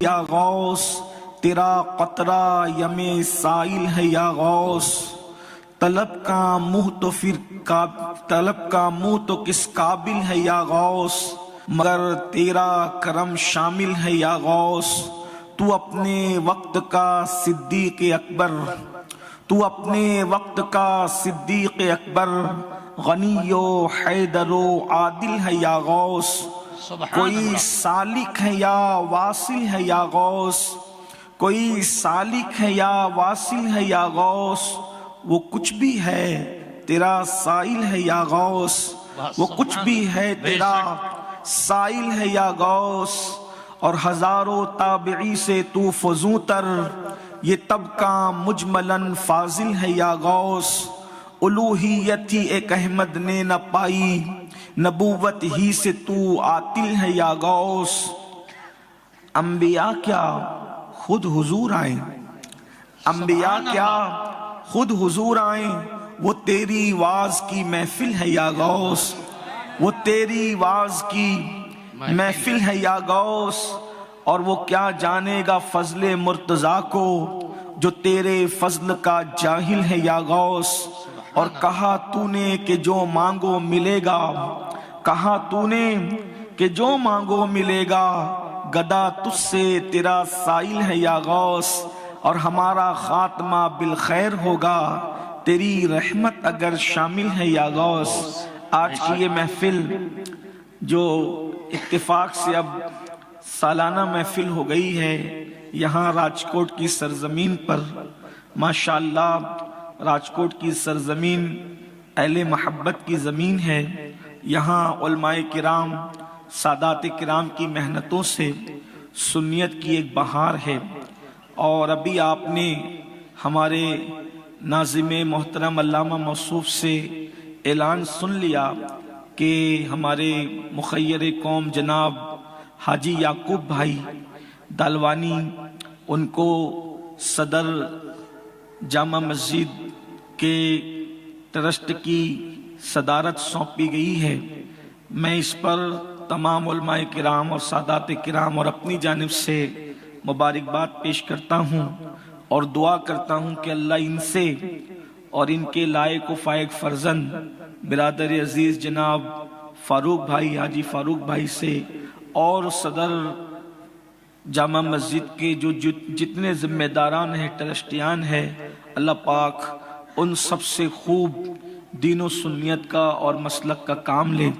یا غوث، تیرا قطرہ یم سائل ہے یا غوث، طلب کا منہ تو کس قابل ہے یا غوث، مگر تیرا کرم شامل ہے یا غوث۔ تو اپنے وقت کا صدیق اکبر، غنی و حیدر و عادل ہے یا غوث، کوئی سالک ہے یا واصل ہے یا غوث، کوئی سالک ہے یا واصل ہے یا غوث، وہ کچھ بھی ہے تیرا سائل ہے یا غوث، وہ کچھ بھی ہے تیرا سائل ہے یا غوث۔ اور ہزاروں تابعی سے تو فزوں تر، یہ طبقہ مجملاً فاضل ہے یا غوث، الوہیت ہی ایک احمد نے نہ پائی، نبوت ہی سے تو عاطل ہے یا غوث۔ انبیاء کیا خود حضور آئیں، انبیاء کیا خود حضور آئیں، وہ تیری واز کی محفل ہے یا غوث، وہ تیری واز کی محفل ہے یا غوث۔ اور وہ کیا جانے گا فضل مرتضیٰ کو، جو تیرے فضل کا جاہل ہے یا غوث۔ اور کہا تو نے کہ جو مانگو ملے گا، کہا تو نے کہ جو مانگو ملے گا، گدا تجھ سے تیرا سائل ہے یا غوث۔ اور ہمارا خاتمہ بالخیر ہوگا، تیری رحمت اگر شامل ہے یا غوث۔ آج کی یہ محفل جو اتفاق سے اب سالانہ محفل ہو گئی ہے، یہاں راجکوٹ کی سرزمین پر، ماشاءاللہ راجکوٹ کی سرزمین اہل محبت کی زمین ہے۔ یہاں علماء کرام، سادات کرام کی محنتوں سے سنیت کی ایک بہار ہے۔ اور ابھی آپ نے ہمارے ناظم محترم علامہ موصوف سے اعلان سن لیا کہ ہمارے مخیر قوم جناب حاجی یعقوب بھائی دالوانی، ان کو صدر جامع مسجد کے ٹرسٹ کی صدارت سونپی گئی ہے۔ میں اس پر تمام علماء کرام اور سادات کرام اور اپنی جانب سے مبارکباد پیش کرتا ہوں اور دعا کرتا ہوں کہ اللہ ان سے اور ان کے لائق و فائق فرزند برادر عزیز جناب فاروق بھائی، حاجی فاروق بھائی سے، اور صدر جامع مسجد کے جو جتنے ذمہ داران ہیں، ٹرسٹیان ہیں، اللہ پاک ان سب سے خوب دین و سنیت کا اور مسلک کا کام لیں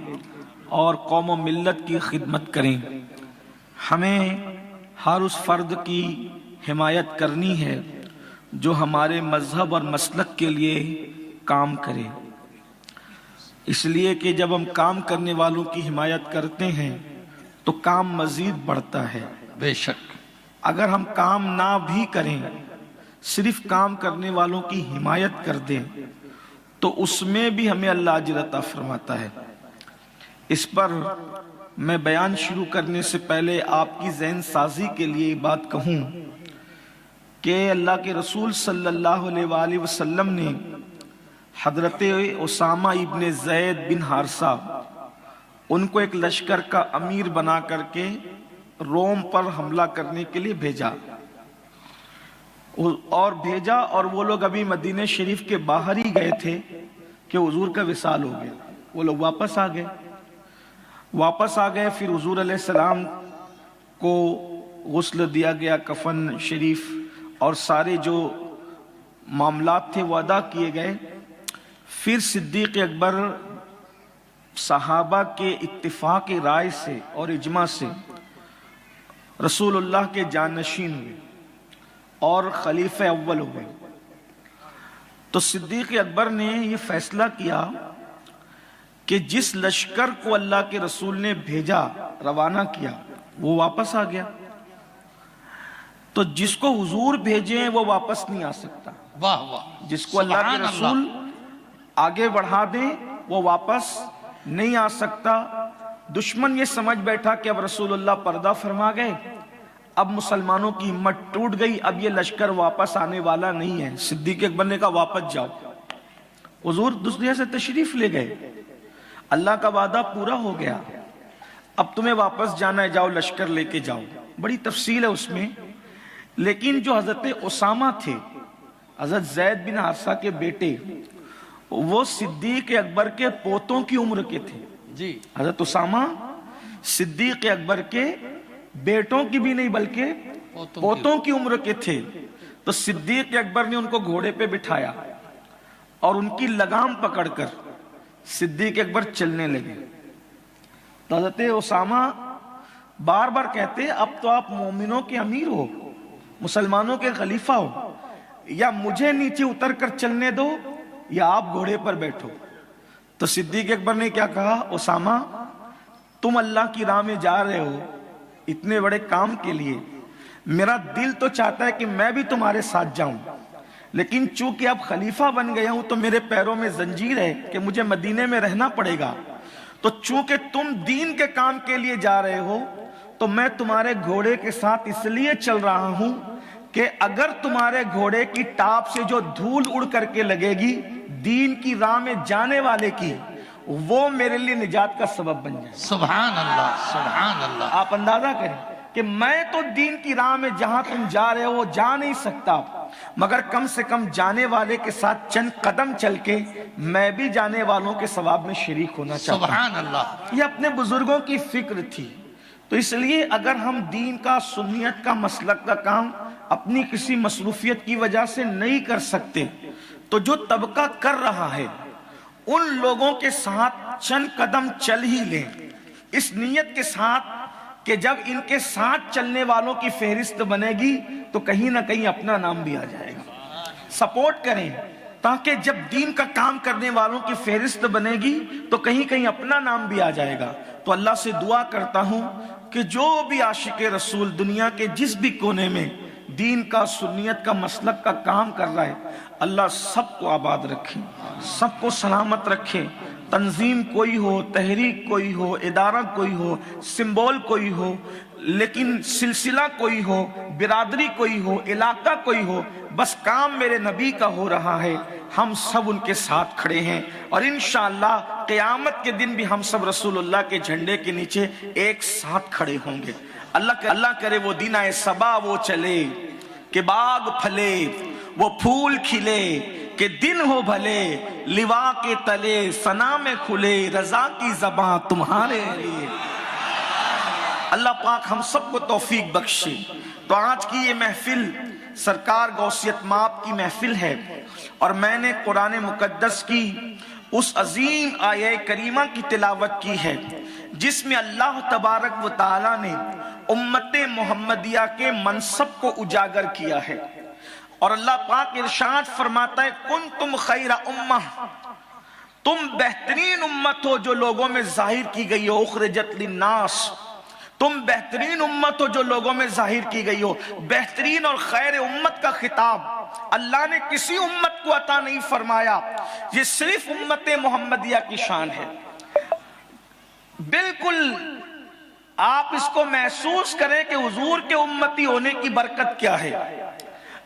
اور قوم و ملت کی خدمت کریں۔ ہمیں ہر اس فرد کی حمایت کرنی ہے جو ہمارے مذہب اور مسلک کے لیے کام کرے، اس لیے کہ جب ہم کام کرنے والوں کی حمایت کرتے ہیں تو کام مزید بڑھتا ہے۔ بے شک اگر ہم کام نہ بھی کریں، صرف کام کرنے والوں کی حمایت کر دیں تو اس میں بھی ہمیں اللہ اجر عطا فرماتا ہے۔ اس پر میں بیان شروع کرنے سے پہلے آپ کی ذہن سازی کے لیے بات کہوں کہ اللہ کے رسول صلی اللہ علیہ وآلہ وسلم نے حضرت اسامہ ابن زید بن حارثہ، ان کو ایک لشکر کا امیر بنا کر کے روم پر حملہ کرنے کے لیے بھیجا، اور وہ لوگ ابھی مدینہ شریف کے باہر ہی گئے تھے کہ حضور کا وصال ہو گیا۔ وہ لوگ واپس آ گئے۔ پھر حضور علیہ السلام کو غسل دیا گیا، کفن شریف اور سارے جو معاملات تھے وہ ادا کیے گئے۔ پھر صدیق اکبر صحابہ کے اتفاق رائے سے اور اجماع سے رسول اللہ کے جانشین ہوئے اور خلیفہ اول ہوئے۔ تو صدیق اکبر نے یہ فیصلہ کیا کہ جس لشکر کو اللہ کے رسول نے بھیجا، روانہ کیا، وہ واپس آ گیا، تو جس کو حضور بھیجیں وہ واپس نہیں آ سکتا۔ واہ واہ، جس کو اللہ کے رسول آگے بڑھا دیں وہ واپس نہیں آ سکتا۔ دشمن یہ سمجھ بیٹھا کہ اب رسول اللہ پردہ فرما گئے، اب مسلمانوں کی ہمت ٹوٹ گئی، اب یہ لشکر واپس آنے والا نہیں ہے۔ صدیق اکبر نے کہا واپس جاؤ۔ حضور دنیا سے تشریف لے گئے، اللہ کا وعدہ پورا ہو گیا، اب تمہیں واپس جانا ہے، جاؤ لشکر لے کے جاؤ۔ بڑی تفصیل ہے اس میں، لیکن جو حضرت اسامہ تھے، حضرت زید بن حارثہ کے بیٹے، وہ صدیق اکبر کے پوتوں کی عمر کے تھے جی۔ حضرت اسامہ صدیق اکبر کے بیٹوں کی بھی نہیں بلکہ پوتوں کی عمر کے تھے۔ تو صدیق اکبر نے ان کو گھوڑے پہ بٹھایا اور ان کی لگام پکڑ کر صدیق اکبر چلنے لگے۔ تو حضرت اسامہ بار بار کہتے اب تو آپ مومنوں کے امیر ہو، مسلمانوں کے خلیفہ ہو، یا مجھے نیچے اتر کر چلنے دو یا آپ گھوڑے پر بیٹھو۔ تو صدیق اکبر نے کیا کہا، اسامہ تم اللہ کی راہ میں جا رہے ہو اتنے بڑے کام کے لیے، میرا دل تو چاہتا ہے کہ میں بھی تمہارے ساتھ جاؤں، لیکن چونکہ اب خلیفہ بن گیا ہوں تو میرے پیروں میں زنجیر ہے کہ مجھے مدینے میں رہنا پڑے گا۔ تو چونکہ تم دین کے کام کے لیے جا رہے ہو تو میں تمہارے گھوڑے کے ساتھ اس لیے چل رہا ہوں کہ اگر تمہارے گھوڑے کی ٹاپ سے جو دھول اڑ کر کے لگے گی دین کی راہ میں جانے والے کی، وہ میرے لیے نجات کا سبب بن جائے۔ سبحان اللہ، سبحان اللہ۔ آپ اندازہ کریں کہ میں تو دین کی راہ میں جہاں تم جا رہے ہو وہ جا نہیں سکتا، مگر کم سے کم جانے والے کے ساتھ چند قدم چل کے میں بھی جانے والوں کے ثواب میں شریک ہونا چاہتا ہوں۔ سبحان اللہ۔ یہ اپنے بزرگوں کی فکر تھی۔ تو اس لیے اگر ہم دین کا، سنیت کا، مسلک کا کام اپنی کسی مصروفیت کی وجہ سے نہیں کر سکتے تو جو طبقہ کر رہا ہے ان لوگوں کے ساتھ چند قدم چل ہی لیں، اس نیت کے ساتھ کہ جب ان کے ساتھ چلنے والوں کی فہرست بنے گی تو کہیں نہ کہیں اپنا نام بھی آ جائے گا۔ سپورٹ کریں تاکہ جب دین کا کام کرنے والوں کی فہرست بنے گی تو کہیں کہیں اپنا نام بھی آ جائے گا۔ تو اللہ سے دعا کرتا ہوں کہ جو بھی عاشق رسول دنیا کے جس بھی کونے میں دین کا، سنیت کا، مسلک کا کام کر رہا ہے، اللہ سب کو آباد رکھے، سب کو سلامت رکھے۔ تنظیم کوئی ہو، تحریک کوئی ہو، ادارہ کوئی ہو، سمبول کوئی ہو، لیکن سلسلہ کوئی ہو، برادری کوئی ہو، علاقہ کوئی ہو، بس کام میرے نبی کا ہو رہا ہے، ہم سب ان کے ساتھ کھڑے ہیں، اور انشاءاللہ قیامت کے دن بھی ہم سب رسول اللہ کے جھنڈے کے نیچے ایک ساتھ کھڑے ہوں گے۔ اللہ کرے وہ دن آئے صبا وہ چلے کہ باغ پھلے، وہ پھول کھلے کہ دن ہو بھلے، لوا کے تلے ثنا میں کھلے، رضا کی زباں تمہارے لیے۔ اللہ پاک ہم سب کو توفیق بخشے۔ تو آج کی یہ محفل سرکار غوثیت مآب کی محفل ہے، اور میں نے قرآن مقدس کی اس عظیم آیہ کریمہ کی تلاوت کی ہے جس میں اللہ تبارک و تعالی نے امت محمدیہ کے منصب کو اجاگر کیا ہے، اور اللہ پاک ارشاد فرماتا ہے کنتم خیر امہ، تم بہترین امت ہو جو لوگوں میں ظاہر کی گئی ہو، اخرجت للناس، تم بہترین امت ہو جو لوگوں میں ظاہر کی گئی ہو۔ بہترین اور خیر امت کا خطاب اللہ نے کسی امت کو عطا نہیں فرمایا، یہ صرف امت محمدیہ کی شان ہے۔ بالکل آپ اس کو محسوس کریں کہ حضور کے امتی ہونے کی برکت کیا ہے۔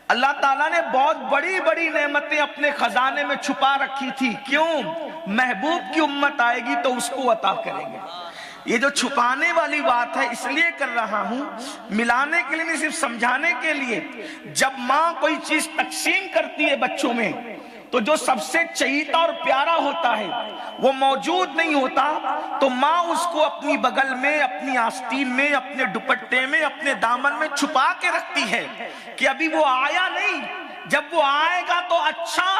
اللہ تعالیٰ نے بہت بڑی بڑی نعمتیں اپنے خزانے میں چھپا رکھی تھی، کیوں؟ محبوب کی امت آئے گی تو اس کو عطا کریں گے۔ یہ جو چھپانے والی بات ہے اس لیے کر رہا ہوں، ملانے کے لیے نہیں، صرف سمجھانے کے لیے۔ جب ماں کوئی چیز تقسیم کرتی ہے بچوں میں تو جو سب سے چہیتا اور پیارا ہوتا ہے وہ موجود نہیں ہوتا، تو ماں اس کو اپنی بغل میں، اپنی آستین میں، اپنے دوپٹے میں، اپنے دامن میں چھپا کے رکھتی ہے کہ ابھی وہ آیا نہیں، جب وہ آئے گا تو اچھا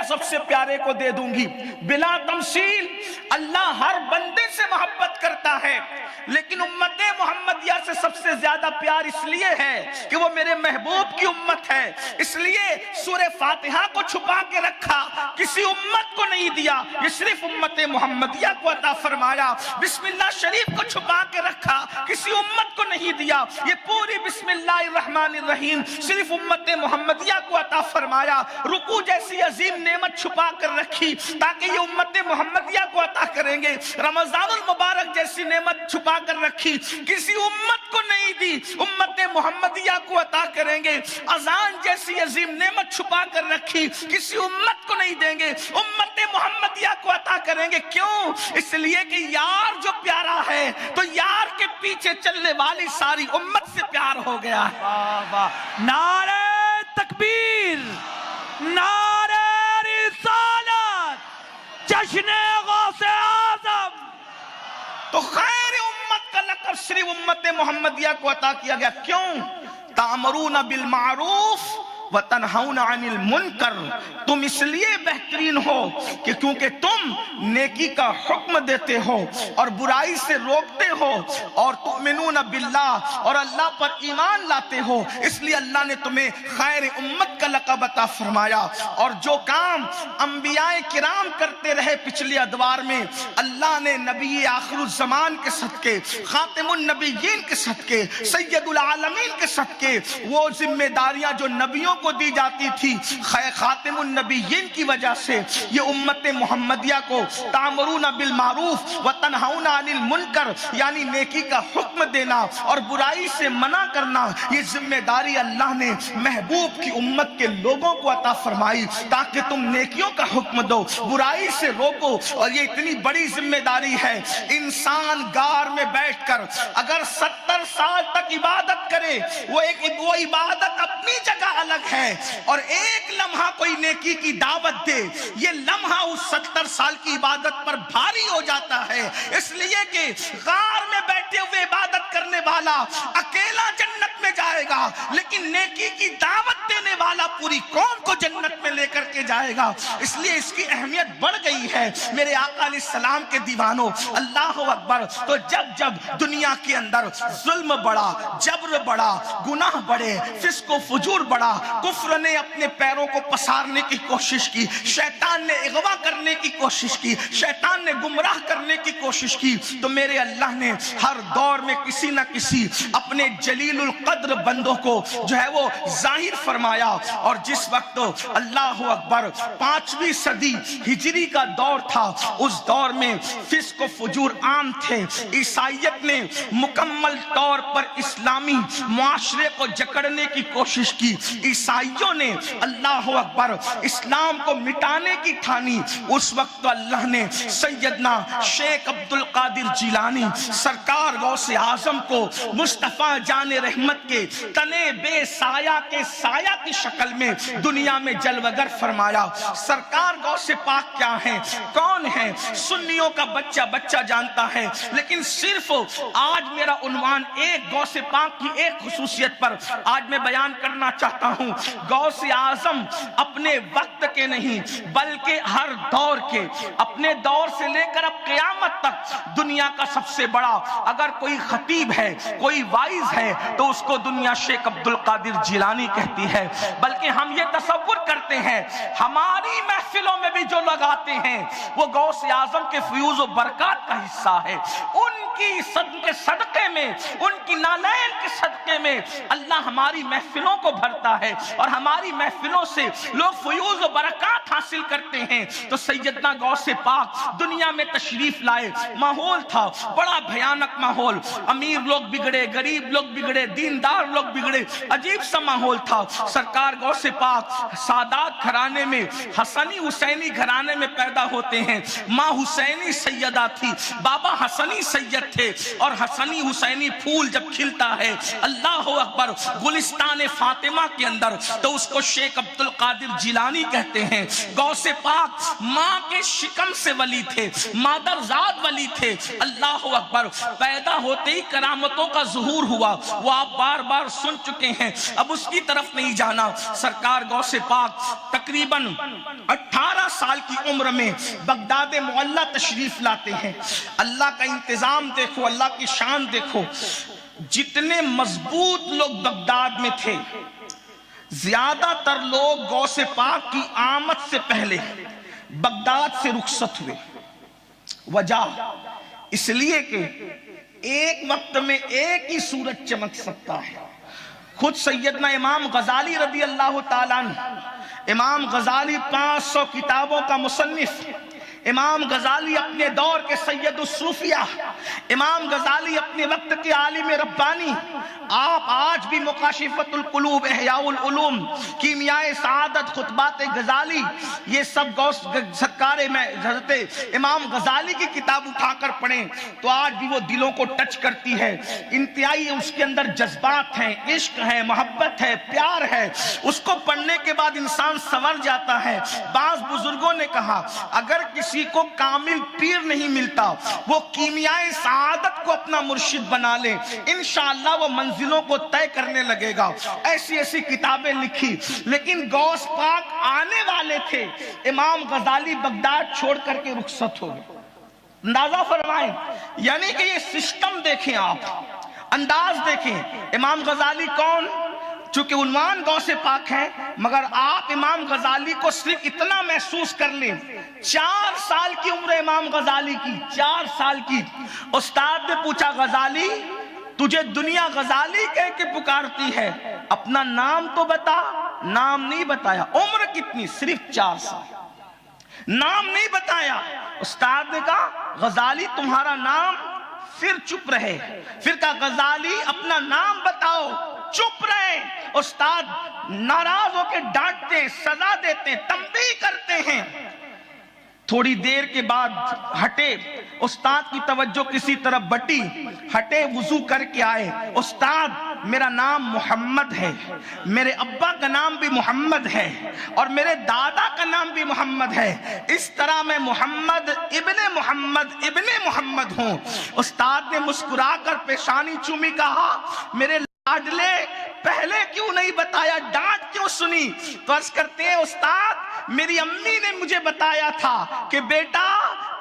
سب سے پیارے کو دے دوں گی۔ بلا تمثیل اللہ ہر بندے سے محبت کرتا ہے، لیکن امت محمدیہ سے سب سے زیادہ پیار اس لیے ہے کہ وہ میرے محبوب کی امت ہے، اس لیے سورہ فاتحہ کو چھپا کے رکھا، کسی امت کو نہیں دیا، یہ صرف امت محمدیہ کو عطا فرمایا۔ بسم اللہ شریف کو چھپا کے رکھا، کسی امت کو نہیں دیا، یہ پوری بسم اللہ الرحمن الرحیم صرف امت محمدیہ کو عطا فرمایا، رکوع جیسی عظیم نعمت چھپا کر رکھی تاکہ یہ امت محمدیہ کو عطا کریں گے، رمضان المبارک جیسی نعمت چھپا کر رکھی کسی امت کو نہیں دی، امت محمدیہ کو عطا کریں گے، اذان جیسی عظیم نعمت چھپا کر رکھی کسی امت کو نہیں دیں گے، امت محمدیہ کو عطا کریں گے۔ کیوں؟ اس لیے کہ یار جو پیارا ہے تو یار کے پیچھے چلنے والی ساری امت سے پیار ہو گیا ہے۔ واہ واہ، نعرہ تکبیر، نعرہ رسالت، جشن غوث اعظم۔ تو خیر امت کا لقب صرف امت محمدیہ کو عطا کیا گیا۔ کیوں؟ تأمرون بالمعروف وتنہون عن المنکر، تم اس لیے بہترین ہو کہ کیونکہ تم نیکی کا حکم دیتے ہو اور برائی سے روکتے ہو، اور تؤمنون باللہ، اور اللہ پر ایمان لاتے ہو، اس لیے اللہ نے تمہیں خیر امت کا لقب عطا فرمایا۔ اور جو کام انبیاء کرام کرتے رہے پچھلے ادوار میں، اللہ نے نبی آخر الزمان کے صدقے، خاتم النبیین کے صدقے، سید العالمین کے صدقے، وہ ذمہ داریاں جو نبیوں کو دی جاتی تھی خاتم النبیین کی وجہ سے، یہ امت محمدیہ کو تأمرون بالمعروف وتنہون عن المنکر، یعنی نیکی کا حکم دینا اور برائی سے منع کرنا، یہ ذمہ داری اللہ نے محبوب کی امت کے لوگوں کو عطا فرمائی تاکہ تم نیکیوں کا حکم دو، برائی سے روکو۔ اور یہ اتنی بڑی ذمہ داری ہے، انسان غار میں بیٹھ کر اگر 70 سال تک عبادت کرے، وہ عبادت اپنی جگہ الگ ہے، اور ایک لمحہ کوئی نیکی کی دعوت دے، یہ لمحہ اس 70 سال کی عبادت پر بھاری ہو جاتا ہے، اس لیے کہ غار میں بیٹھے ہوئے عبادت کرنے والا اکیلا جنت میں جائے گا، لیکن نیکی کی دعوت دینے والا پوری قوم کو جنت میں لے کر کے جائے گا۔ اس لیے اس کی اہمیت بڑھ گئی ہے۔ میرے آقا علیہ السلام کے دیوانوں، اللہ اکبر، تو جب جب دنیا کے اندر ظلم بڑھا، جبر بڑھا، گناہ بڑھے، فسق و فجور بڑھا، کفر نے اپنے پیروں کو پسارنے کی کوشش کی، شیطان نے اغوا کرنے کی کوشش کی، شیطان نے گمراہ کرنے کی کوشش کی، تو میرے اللہ نے ہر دور میں کسی نہ کسی اپنے جلیل القدر بندوں کو جو ہے وہ ظاہر فرمایا۔ اور جس وقت اللہ اکبر 5ویں صدی ہجری کا دور تھا، اس دور میں فسق و فجور عام تھے، عیسائیت نے مکمل طور پر اسلامی معاشرے کو جکڑنے کی کوشش کی، عیسائیوں نے اللہ اکبر اسلام کو مٹانے کی ٹھانی۔ اس وقت اللہ نے سیدنا شیخ عبد القادر جیلانی سرکار غوث اعظم کو مصطفیٰ جان رحمت کے تنے بے سایہ کے سایہ کی شکل میں دنیا میں جلوگر فرمایا۔ سرکار غوث پاک کیا ہیں، کون ہیں، سنیوں کا بچہ بچہ جانتا ہے، لیکن صرف آج میرا عنوان ایک غوث پاک کی ایک خصوصیت پر آج میں بیان کرنا چاہتا ہوں۔ غوث اعظم اپنے وقت کے نہیں بلکہ ہر دور کے، اپنے دور سے لے کر اب قیامت تک دنیا کا سب سے بڑا اگر کوئی خطیب ہے، کوئی وائز ہے، تو اس کو دنیا شیخ عبد القادر جیلانی کہتی ہے۔ بلکہ ہم یہ تصور کرتے ہیں ہماری محفلوں میں بھی جو لوگ آتے ہیں وہ غوث اعظم کے فیوز و برکات کا حصہ ہے، ان کی صدقے میں، ان کی نالین کے صدقے میں اللہ ہماری محفلوں کو بھرتا ہے، اور ہماری محفلوں سے لوگ فیوز و برکات حاصل کرتے ہیں۔ تو سیدنا غوث پاک دنیا میں تشریف لائے، ماحول تھا بڑا بھیانک ماحول، امیر لوگ بگڑے، غریب لوگ بگڑے، دیندار لوگ بگڑے، عجیب سا ماحول تھا۔ سرکار غوث پاک سادات گھرانے میں، حسنی حسینی گھرانے میں پیدا ہوتے ہیں، ماں حسینی سیدہ تھی، بابا حسنی سید تھے، اور حسنی حسینی پھول جب کھلتا ہے اللہ اکبر گلستان فاطمہ کے اندر، تو اس کو شیخ عبد القادر جیلانی کہتے ہیں۔ غوث پاک ماں کے شکم سے ولی تھے، مادرزاد ولی تھے، اللہ اکبر، پیدا ہوتے ہی کرامتوں کا ظہور ہوا، وہ آپ بار بار سن چکے ہیں، اب اس کی طرف نہیں جانا۔ سرکار غوث پاک تقریباً 18 سال کی عمر میں بغداد معلی تشریف لاتے ہیں۔ اللہ کا انتظام دیکھو، اللہ کی شان دیکھو، جتنے مضبوط لوگ بغداد میں تھے، زیادہ تر لوگ غوث پاک کی آمد سے پہلے بغداد سے رخصت ہوئے۔ وجہ اس لیے کہ ایک وقت میں ایک ہی سورج چمک سکتا ہے، خود سیدنا امام غزالی رضی اللہ تعالیٰ عنہ، امام غزالی 500 کتابوں کا مصنف، امام غزالی اپنے دور کے سید الصوفیہ، امام غزالی اپنے وقت کے عالم ربانی، آپ آج بھی مکاشفۃ القلوب، احیاء العلوم، کیمیاء سعادت، خطبات غزالی، یہ سب غوث سرکار میں حضرت امام غزالی کی کتاب اٹھا کر پڑھیں تو آج بھی وہ دلوں کو ٹچ کرتی ہے۔ انتہائی اس کے اندر جذبات ہیں، عشق ہے، محبت ہے، پیار ہے، اس کو پڑھنے کے بعد انسان سنور جاتا ہے۔ بعض بزرگوں نے کہا اگر کسی کو کامل پیر نہیں ملتا وہ کیمیاء سعادت کو اپنا مرشد بنا لے، انشاءاللہ وہ منزلوں کو طے کرنے لگے گا۔ ایسی ایسی کتابیں لکھی، لیکن غوث پاک آنے والے تھے، امام غزالی بغداد چھوڑ کر کے رخصت ہو گئے۔ اندازہ فرمائیں، یعنی کہ یہ سسٹم دیکھیں، آپ انداز دیکھیں۔ امام غزالی کون؟ چونکہ عنوان غوث پاک ہے، مگر آپ امام غزالی کو صرف اتنا محسوس کر لیں، 4 سال کی عمر امام غزالی کی، 4 سال کی۔ استاد نے پوچھا غزالی تجھے دنیا غزالی کہہ کے پکارتی ہے، اپنا نام تو بتا۔ نام نہیں بتایا۔ عمر کتنی؟ صرف 4 سال، نام نہیں بتایا۔ استاد نے کہا غزالی تمہارا نام، پھر چپ رہے۔ پھر کہا غزالی اپنا نام بتاؤ، چپ رہے۔ استاد ناراض ہو کے ڈانٹتے ہیں، سزا دیتے ہیں، تنبیہ کرتے ہیں۔ تھوڑی دیر کے بعد ہٹے، استاد کی توجہ کسی طرف بٹی، ہٹے، وضو کر کے آئے۔ استاد میرا نام محمد ہے، میرے ابا کا نام بھی محمد ہے اور میرے دادا کا نام بھی محمد ہے، اس طرح میں محمد ابن محمد ہوں۔ استاد نے مسکرا کر پیشانی چومی، کہا میرے لاڈلے پہلے کیوں نہیں بتایا، ڈانٹ کیوں سنی؟ تو عرض کرتے ہیں استاد میری امی نے مجھے بتایا تھا کہ بیٹا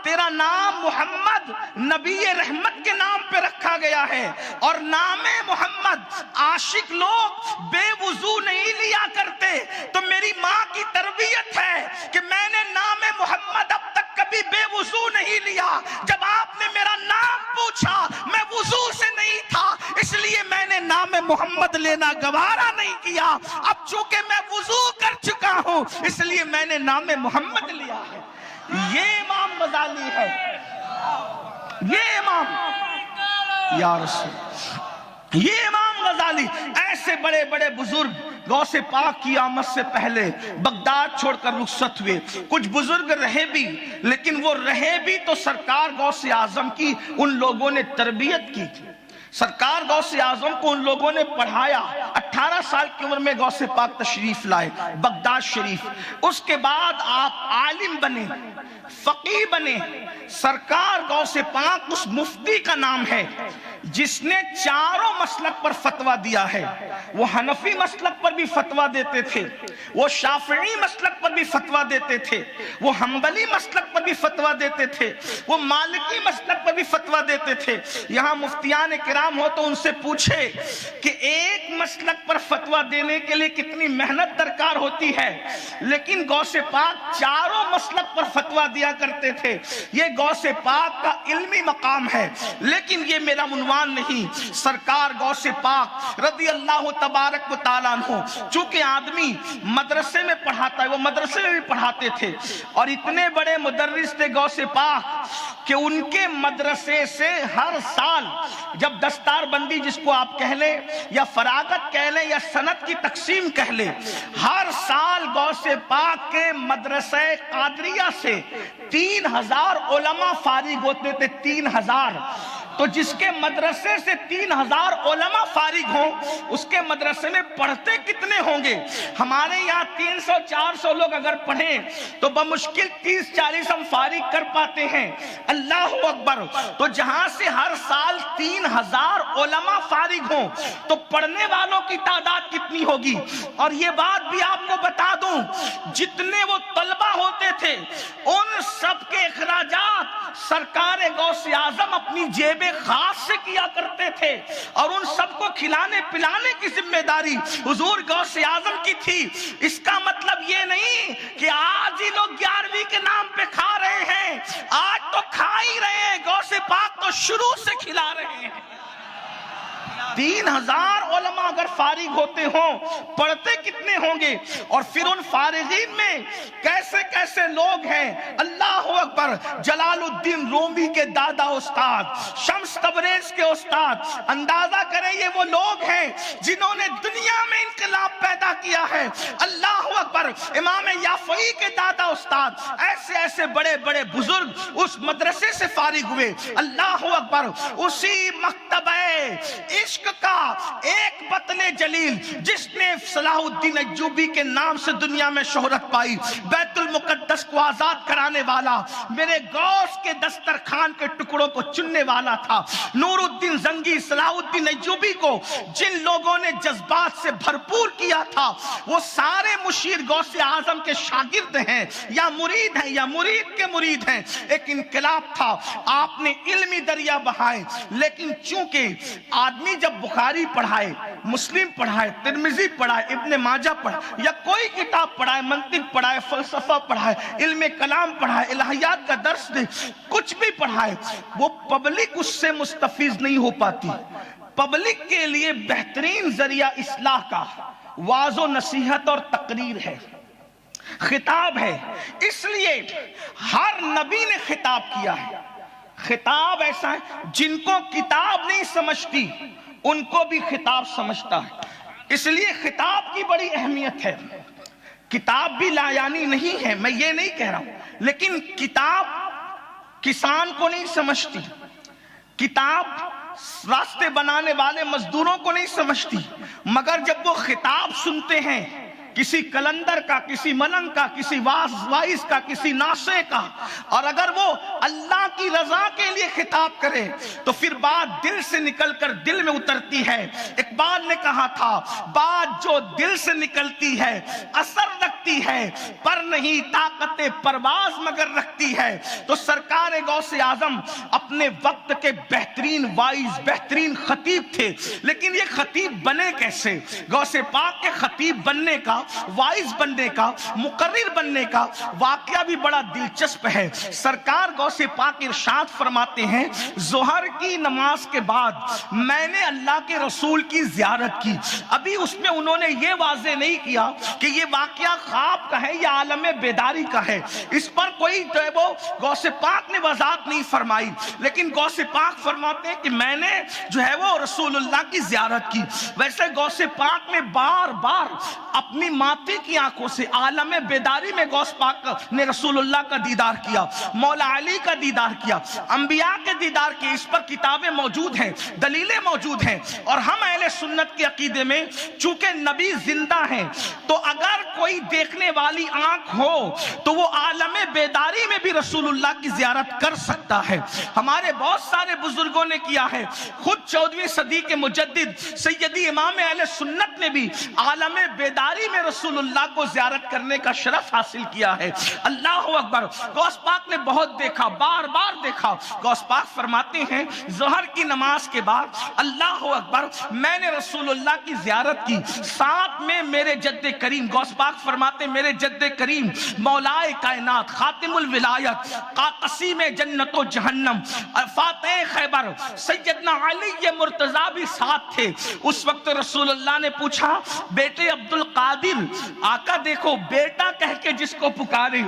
تیرا نام محمد نبی رحمت کے نام پہ رکھا گیا ہے، اور نام محمد عاشق لوگ بے وضو نہیں لیا کرتے، تو میری ماں کی تربیت ہے کہ میں نے نام محمد اب تک کبھی بے وضو نہیں لیا۔ جب آپ نے میرا نام پوچھا میں وضو سے نہیں تھا، اس لیے میں نے نام محمد لینا گوارا نہیں کیا۔ اب چونکہ میں وضو کر چکا ہوں اس لیے میں نے نام محمد لیا ہے۔ یہ امام غزالی ہے، یہ امام یا رسول، یہ امام غزالی۔ ایسے بڑے بڑے بزرگ غوث پاک کی آمد سے پہلے بغداد چھوڑ کر رخصت ہوئے۔ کچھ بزرگ رہے بھی، لیکن وہ رہے بھی تو سرکار غوث اعظم کی ان لوگوں نے تربیت کی تھی، سرکار غوث اعظم کو ان لوگوں نے پڑھایا۔ 18 سال کی عمر میں غوث پاک تشریف لائے بغداد شریف۔ اس کے بعد آپ عالم بنے، فقیہ بنے۔ سرکار غوث پاک اس مفتی کا نام ہے جس نے چاروں مسلک پر فتویٰ دیا ہے۔ وہ حنفی مسلک پر بھی فتویٰ دیتے تھے، وہ شافعی مسلک پر بھی فتویٰ دیتے تھے، وہ حنبلی مسلک پر بھی فتویٰ دیتے تھے، وہ مالکی مسلک پر بھی فتویٰ دیتے تھے۔ یہاں مفتیان کرام ہو تو ان سے پوچھے کہ ایک مسلک پر فتویٰ دینے کے لیے کتنی محنت درکار ہوتی ہے، لیکن غوث پاک چاروں مسلک پر فتویٰ دیا کرتے تھے۔ یہ غوث پاک کا علمی مقام ہے، لیکن یہ میرا عنوان نہیں۔ سرکار غوث پاک رضی اللہ تبارک و تعالیٰ عنہ، چونکہ آدمی مدرسے میں پڑھاتا ہے، وہ مدرسے میں بھی پڑھاتے تھے، اور اتنے بڑے مدرس تھے غوث پاک کہ ان کے مدرسے سے ہر سال جب دستار بندی جس کو آپ کہہ لیں یا فراغت کہہ لیں یا سنت کی تقسیم کہہ لیں، ہر سال غوث پاک کے مدرسہ قادریہ سے 3000 علماء فارغ ہوتے تھے۔ 3000 تو جس کے مدرسے سے 3000 علماء فارغ ہوں اس کے مدرسے میں پڑھتے کتنے ہوں گے؟ ہمارے یہاں 300-400 لوگ اگر پڑھیں تو بمشکل 30-40 ہم فارغ کر پاتے ہیں۔ اللہ اکبر۔ تو جہاں سے ہر سال 3000 علماء فارغ ہوں تو پڑھنے والوں کی تعداد کتنی ہوگی؟ اور یہ بات بھی آپ کو بتا دوں، جتنے وہ طلبہ ہوتے تھے ان سب کے اخراجات سرکار غوث اعظم اپنی جیب خاص سے کیا کرتے تھے، اور ان سب کو کھلانے پلانے کی ذمہ داری حضور غوث اعظم کی تھی۔ اس کا مطلب یہ نہیں کہ آج ہی لوگ 11ویں کے نام پہ کھا رہے ہیں، آج تو کھا ہی رہے ہیں، غوث پاک تو شروع سے کھلا رہے ہیں۔ 3000 علماء اگر فارغ ہوتے ہوں پڑھتے کتنے ہوں گے؟ اور پھر ان فارغین میں کیسے کیسے لوگ ہیں، اللہ اکبر، جلال الدین رومی کے دادا استاد، شمس تبریز کے استاد، اندازہ کریں یہ وہ لوگ ہیں جنہوں نے دنیا میں انقلاب پیدا کیا ہے، اللہ اکبر، امام یافعی کے دادا استاد، ایسے ایسے بڑے بڑے بزرگ اس مدرسے سے فارغ ہوئے، اللہ اکبر۔ اسی مکتبہ عشق کا ایک بطل جلیل جس نے صلاح الدین ایوبی کے نام سے دنیا میں شہرت پائی، بیت المقدس کو آزاد کرانے والا، میرے غوث کے دسترخوان کے ٹکڑوں کو چننے والا تھا، نور الدین زنگی، صلاح الدین ایوبی کو جن لوگوں نے جذبات سے بھرپور کیا تھا وہ سارے مشیر غوث اعظم کے شاگرد ہیں یا مرید ہیں یا مرید کے مرید ہیں۔ ایک انقلاب تھا، آپ نے علمی دریا بہائے، لیکن چونکہ آدمی جب بخاری پڑھائے، مسلم پڑھائے، ترمذی پڑھائے، ابن ماجہ پڑھائے یا کوئی کتاب پڑھائے، منطق پڑھائے، فلسفہ پڑھائے، علم کلام پڑھائے، الہیات کا درس دے، کچھ بھی پڑھائے، وہ پبلک اس سے مستفیض نہیں ہو پاتی۔ پبلک کے لیے بہترین ذریعہ اصلاح کا واعظ و نصیحت اور تقریر ہے، خطاب ہے۔ اس لیے ہر نبی نے خطاب کیا ہے۔ خطاب ایسا ہے جن کو کتاب نہیں سمجھتی ان کو بھی خطاب سمجھتا ہے، اس لیے خطاب کی بڑی اہمیت ہے۔ کتاب بھی لایانی نہیں ہے، میں یہ نہیں کہہ رہا ہوں، لیکن کتاب کسان کو نہیں سمجھتی، کتاب راستے بنانے والے مزدوروں کو نہیں سمجھتی، مگر جب وہ خطاب سنتے ہیں کسی کلندر کا، کسی ملنگ کا، کسی وائز کا، کسی ناسے کا، اور اگر وہ اللہ کی رضا کے لیے خطاب کرے تو پھر بات دل سے نکل کر دل میں اترتی ہے۔ اقبال نے کہا تھا بات جو دل سے نکلتی ہے اثر رکھتی ہے، پر نہیں طاقت پرواز مگر رکھتی ہے۔ تو سرکار غوث اعظم اپنے وقت کے بہترین وائز، بہترین خطیب تھے، لیکن یہ خطیب بنے کیسے؟ غوث پاک کے خطیب بننے کا، وائز بننے کا، مقرر بننے کا واقعہ بھی بڑا دلچسپ ہے۔ سرکار غوث پاک ارشاد فرماتے ہیں ظہر کی نماز کے بعد میں نے اللہ کے رسول کی زیارت کی۔ ابھی اس میں انہوں نے یہ واضح نہیں کیا کہ یہ واقعہ خواب کا ہے یا عالم بیداری کا ہے، اس پر کوئی جو ہے وہ غوث پاک نے وضاحت نہیں فرمائی، لیکن غوث پاک فرماتے ہیں کہ میں نے جو ہے وہ رسول اللہ کی زیارت کی۔ ویسے غوث پاک نے بار بار اپنی ماتی کی آنکھوں سے عالم بیداری میں غوث پاک نے رسول اللہ کا دیدار کیا، مولا علی کا دیدار کیا، انبیاء کے دیدار کی، اس پر کتابیں موجود ہیں، دلیلیں موجود ہیں۔ اور ہم اہل سنت کے عقیدے میں چونکہ نبی زندہ ہیں تو اگر کوئی دیکھنے والی آنکھ ہو تو وہ عالم بیداری میں بھی رسول اللہ کی زیارت کر سکتا ہے۔ ہمارے بہت سارے بزرگوں نے کیا ہے، خود 14ویں صدی کے مجدد سیدی امام اہل سنت نے بھی عالم بیداری میں رسول اللہ کو زیارت کرنے کا شرف حاصل کیا ہے۔ اللہ اکبر۔ غوث پاک نے بہت دیکھا، بار بار دیکھا۔ غوث پاک فرماتے ہیں ظہر کی نماز کے بعد اللہ اکبر میں نے رسول اللہ کی زیارت کی، ساتھ میں میرے جد کریم، غوث پاک فرماتے ہیں میرے جد کریم مولائے کائنات، خاتم الولایت، قاسم جنت و جہنم، فاتح خیبر سیدنا علی مرتضیٰ بھی ساتھ تھے۔ اس وقت رسول اللہ نے پوچھا بیٹے عبد القادر، آقا دیکھو بیٹا کہہ کے جس کو پکارے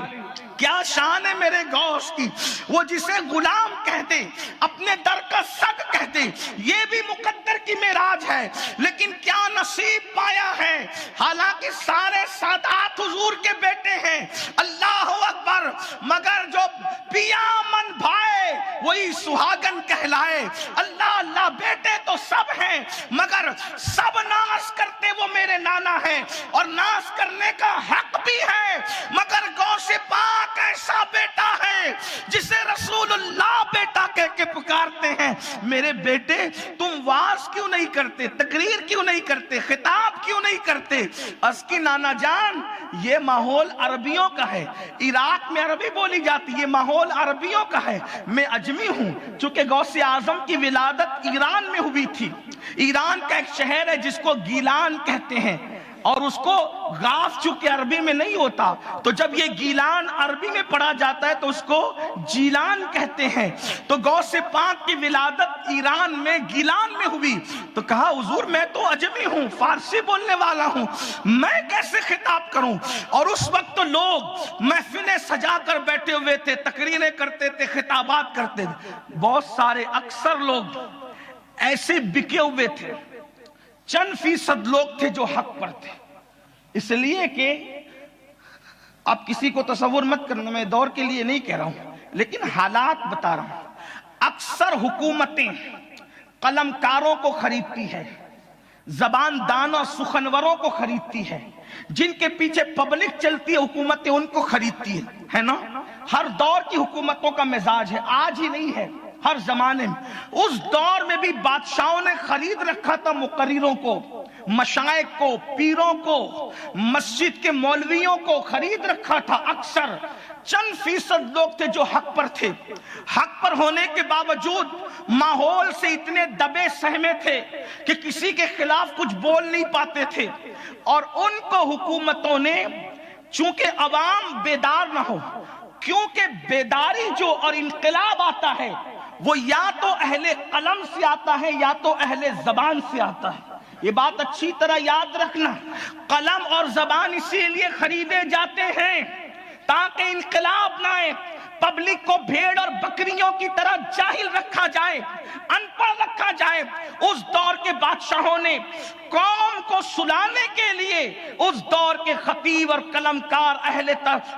کیا شان ہے میرے غوث کی، وہ جسے غلام کہتے، اپنے در کا سگ کہتے، یہ بھی مقدر کی معراج ہے، لیکن کیا نصیب پایا ہے، حالانکہ سارے سادات حضور کے بیٹے ہیں، اللہ اکبر، مگر جو پیا من بھائے وہی سہاگن کہلائے۔ اللہ اللہ، بیٹے تو سب ہیں مگر سب ناز کرتے وہ میرے نانا ہیں، اور ناز کرنے کا حق بھی ہے، مگر غوث پاک ایسا بیٹا ہے جسے رسول اللہ بیٹا کہہ کے پکارتے ہیں۔ میرے بیٹے تم واز کیوں نہیں کرتے، تقریر کیوں نہیں کرتے، خطاب کیوں نہیں کرتے؟ اس کی نانا جان یہ ماحول عربیوں کا ہے، عراق میں عربی بولی جاتی، یہ ماحول عربیوں کا ہے، میں اجمی ہوں، چونکہ غوث اعظم کی ولادت ایران میں ہوئی تھی۔ ایران کا ایک شہر ہے جس کو گیلان کہتے ہیں، اور اس کو غاف چونکہ عربی میں نہیں ہوتا، تو جب یہ گیلان عربی میں پڑھا جاتا ہے تو اس کو جیلان کہتے ہیں۔ تو غوث پاک کی ولادت ایران میں گیلان میں ہوئی، تو کہا حضور میں تو عجمی ہوں، فارسی بولنے والا ہوں، میں کیسے خطاب کروں؟ اور اس وقت تو لوگ محفلیں سجا کر بیٹھے ہوئے تھے، تقریریں کرتے تھے، خطابات کرتے تھے، بہت سارے اکثر لوگ ایسے بکے ہوئے تھے، چند فیصد لوگ تھے جو حق پر تھے۔ اس لیے کہ آپ کسی کو تصور مت کرنا، میں دور کے لیے نہیں کہہ رہا ہوں لیکن حالات بتا رہا ہوں، اکثر حکومتیں قلمکاروں کو خریدتی ہے، زبان دانوں سخنوروں کو خریدتی ہے، جن کے پیچھے پبلک چلتی ہے حکومتیں ان کو خریدتی ہے نا۔ ہر دور کی حکومتوں کا مزاج ہے، آج ہی نہیں ہے، ہر زمانے میں۔ اس دور میں بھی بادشاہوں نے خرید رکھا تھا مقرروں کو، مشائخ کو، پیروں کو، مسجد کے مولویوں کو خرید رکھا تھا۔ اکثر چند فیصد لوگ تھے جو حق پر تھے، حق پر ہونے کے باوجود ماحول سے اتنے دبے سہمے تھے کہ کسی کے خلاف کچھ بول نہیں پاتے تھے، اور ان کو حکومتوں نے چونکہ عوام بیدار نہ ہو، کیونکہ بیداری جو اور انقلاب آتا ہے وہ یا تو اہل قلم سے آتا ہے یا تو اہل زبان سے آتا ہے۔ یہ بات اچھی طرح یاد رکھنا، قلم اور زبان اسی لیے خریدے جاتے ہیں تاکہ انقلاب نہ آئے، پبلک کو بھیڑ اور بکریوں کی طرح جاہل رکھا جائے، ان پڑھ رکھا جائے۔ اس دور کے بادشاہوں نے قوم کو سلانے کے لیے اس دور کے خطیب اور قلمکار اہل